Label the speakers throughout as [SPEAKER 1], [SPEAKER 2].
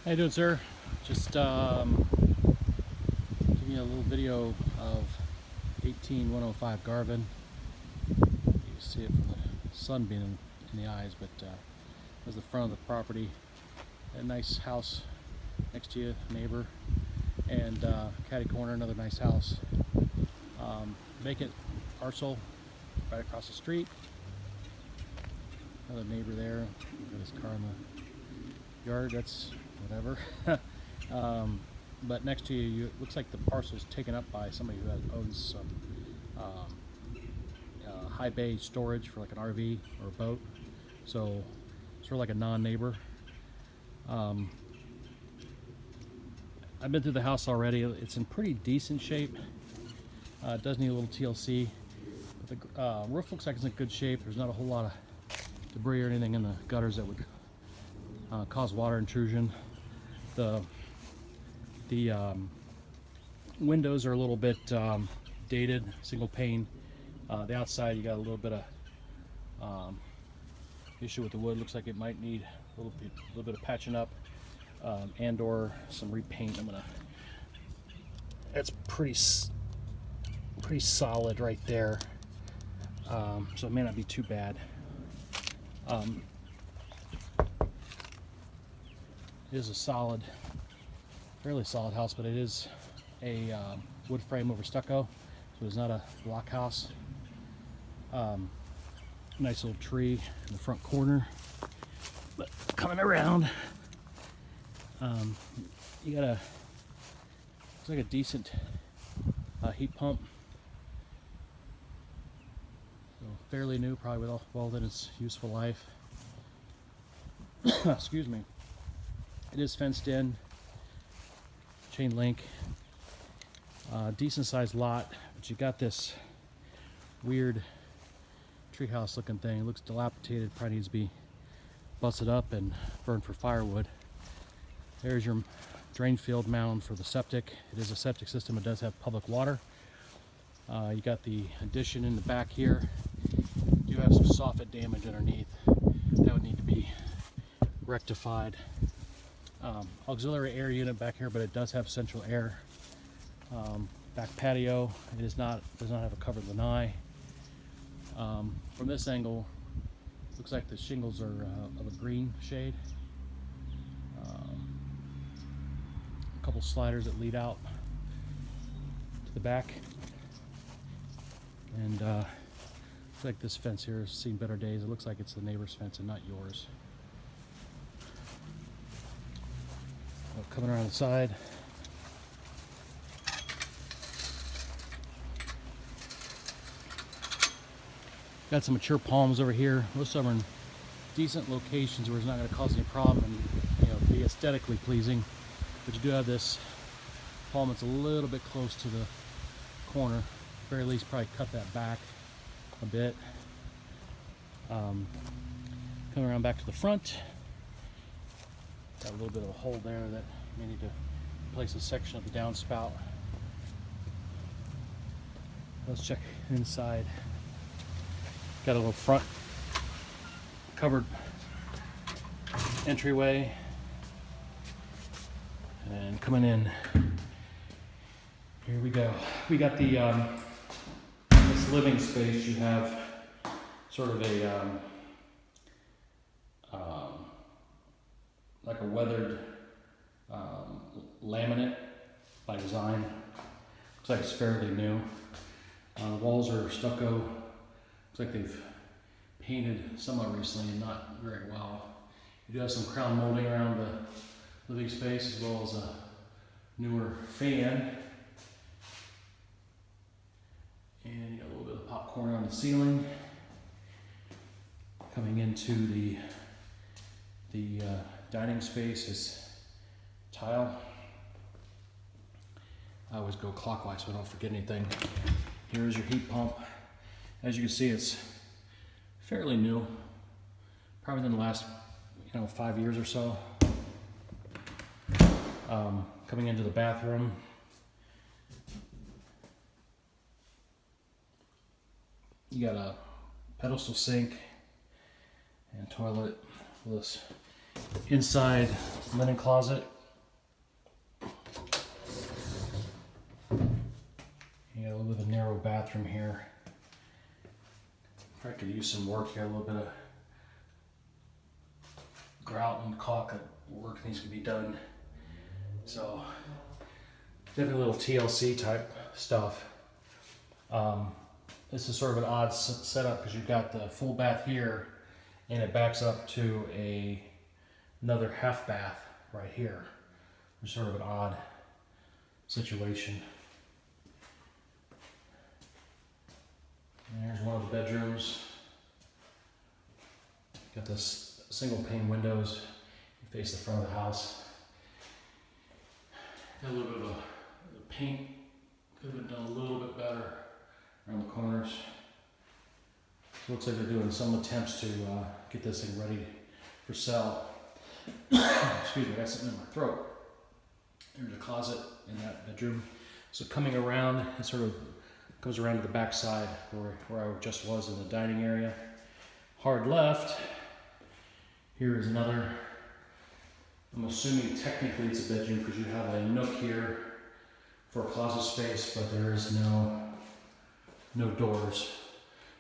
[SPEAKER 1] How you doing, sir? Just giving you a little video of 18105 Garvin. You can see it from the sun being in the eyes, but that's the front of the property. A nice house next to you, neighbor, and catty corner, another nice house. Vacant parcel right across the street. Another neighbor there. Got his car in the yard. That's whatever. But next to you, it looks like the parcel is taken up by somebody who owns some high bay storage for like an RV or a boat. So sort of like a non-neighbor. I've been through the house already. It's in pretty decent shape. It does need a little TLC. But the roof looks like it's in good shape. There's not a whole lot of debris or anything in the gutters that would cause water intrusion. The windows are a little bit dated, single pane. The outside, you got a little bit of issue with the wood. Looks like it might need a little bit of patching up and or some repaint. That's pretty solid right there. So it may not be too bad. It is a fairly solid house, but it is a wood frame over stucco, so it's not a block house. Nice little tree in the front corner. But coming around, you got looks like a decent heat pump. So fairly new, probably well within its useful life. Excuse me. It is fenced in, chain link, decent sized lot, but you got this weird treehouse looking thing. It looks dilapidated, probably needs to be busted up and burned for firewood. There's your drain field mound for the septic. It is a septic system. It does have public water. You got the addition in the back here. You do have some soffit damage underneath that would need to be rectified. Auxiliary air unit back here, but it does have central air. Back patio, it does not have a covered lanai. From this angle, looks like the shingles are of a green shade. A couple sliders that lead out to the back, and looks like this fence here has seen better days. It looks like it's the neighbor's fence and not yours. Coming around the side, got some mature palms over here. Most of them are in decent locations where it's not going to cause any problem and be aesthetically pleasing. But you do have this palm that's a little bit close to the corner. At the very least, probably cut that back a bit. Coming around back to the front. Got a little bit of a hole there that may need to replace a section of the downspout. Let's check inside. Got a little front covered entryway. And coming in, here we go. We got the this living space. You have sort of a like a weathered laminate by design. Looks like it's fairly new. The walls are stucco. Looks like they've painted somewhat recently and not very well. You do have some crown molding around the living space, as well as a newer fan. And you got a little bit of popcorn on the ceiling. Coming into the dining space is tile. I always go clockwise so I don't forget anything. Here's your heat pump. As you can see, it's fairly new, probably in the last 5 years or so. Coming into the bathroom, you got a pedestal sink and toilet with this inside linen closet got a little bit of a narrow bathroom here. Probably could use some work here, a little bit of grout and caulk work needs to be done. So definitely a little TLC type stuff. This is sort of an odd setup because you've got the full bath here and it backs up to another half bath right here. It's sort of an odd situation. And here's one of the bedrooms. Got this single pane windows. You face the front of the house. Got a little bit of a paint. Could have been done a little bit better around the corners. Looks like they're doing some attempts to get this thing ready for sale. Excuse me, I got something in my throat. There's a closet in that bedroom. So coming around, it sort of goes around to the back side where I just was in the dining area. Hard left, here is another. I'm assuming technically it's a bedroom because you have a nook here for a closet space, but there is no doors.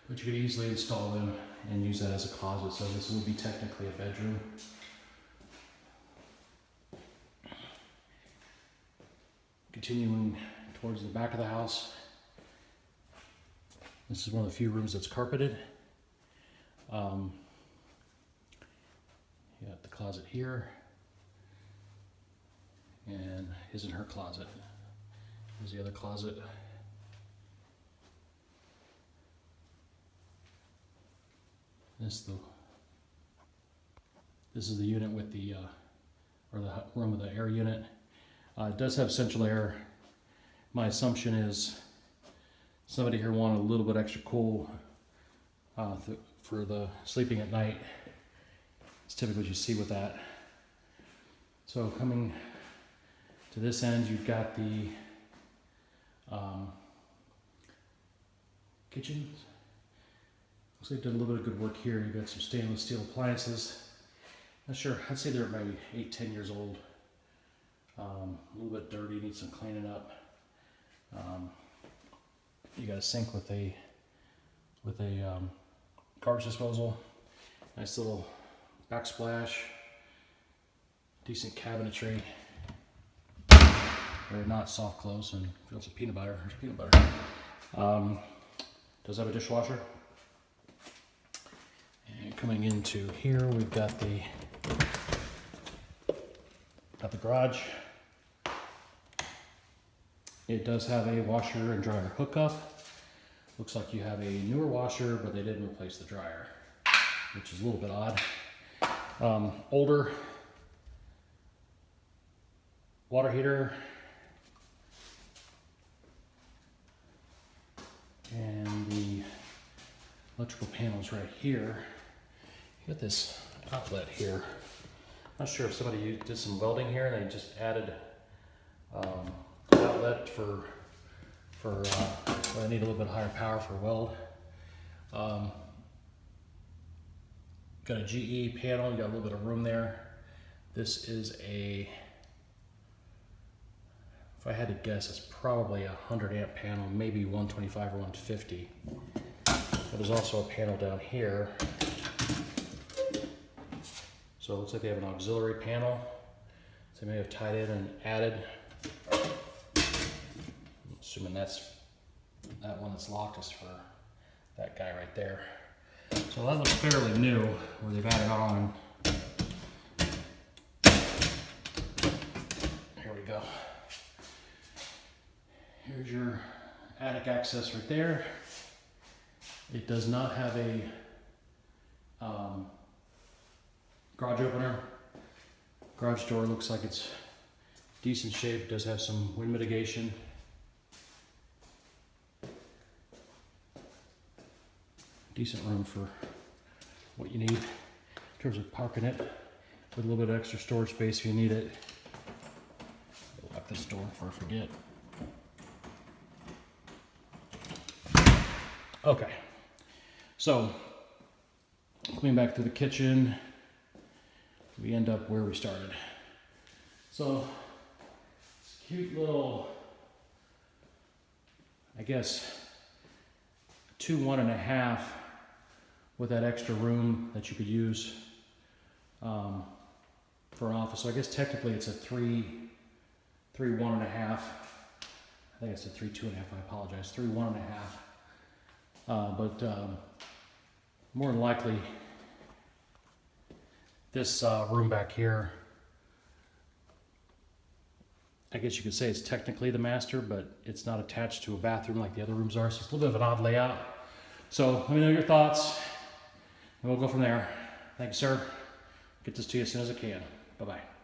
[SPEAKER 1] But you could easily install them and use that as a closet, so this would be technically a bedroom. Continuing towards the back of the house. This is one of the few rooms that's carpeted. You got the closet here, and his and her closet. Here's the other closet. This is the unit with the or the room with the air unit. It does have central air. My assumption is somebody here wanted a little bit extra cool for the sleeping at night. It's typically what you see with that. So coming to this end, you've got the kitchen. Looks like they did a little bit of good work here. You've got some stainless steel appliances. Not sure, I'd say they're maybe 8-10 years old. A little bit dirty, needs some cleaning up. You got a sink with a garbage disposal. Nice little backsplash. Decent cabinetry. They're not soft close, and feels like peanut butter. There's peanut butter. Does have a dishwasher. And coming into here, we've got the garage. It does have a washer and dryer hookup. Looks like you have a newer washer, but they didn't replace the dryer, which is a little bit odd. Older water heater. And the electrical panels right here. You got this outlet here. Not sure if somebody did some welding here and they just added outlet for well, I need a little bit higher power for weld. Got a GE panel, you got a little bit of room there. This is if I had to guess, it's probably a 100 amp panel, maybe 125 or 150. But there's also a panel down here. So it looks like they have an auxiliary panel. So they may have tied in and added. I'm assuming that one that's locked is for that guy right there. So that looks fairly new, where they've added on. Here we go. Here's your attic access right there. It does not have a garage opener. Garage door looks like it's decent shape. It does have some wind mitigation. Decent room for what you need in terms of parking it, with a little bit of extra storage space if you need it. I'll lock this door before I forget. Okay, so coming back to the kitchen, we end up where we started. So, this cute little I guess 2 1.5 with that extra room that you could use for an office. So I guess technically it's a 3 1.5. I think it's a 3 2.5. I apologize. 3 1.5. But more than likely, this room back here, I guess you could say it's technically the master, but it's not attached to a bathroom like the other rooms are. So it's a little bit of an odd layout. So let me know your thoughts, and we'll go from there. Thank you, sir. Get this to you as soon as I can. Bye-bye.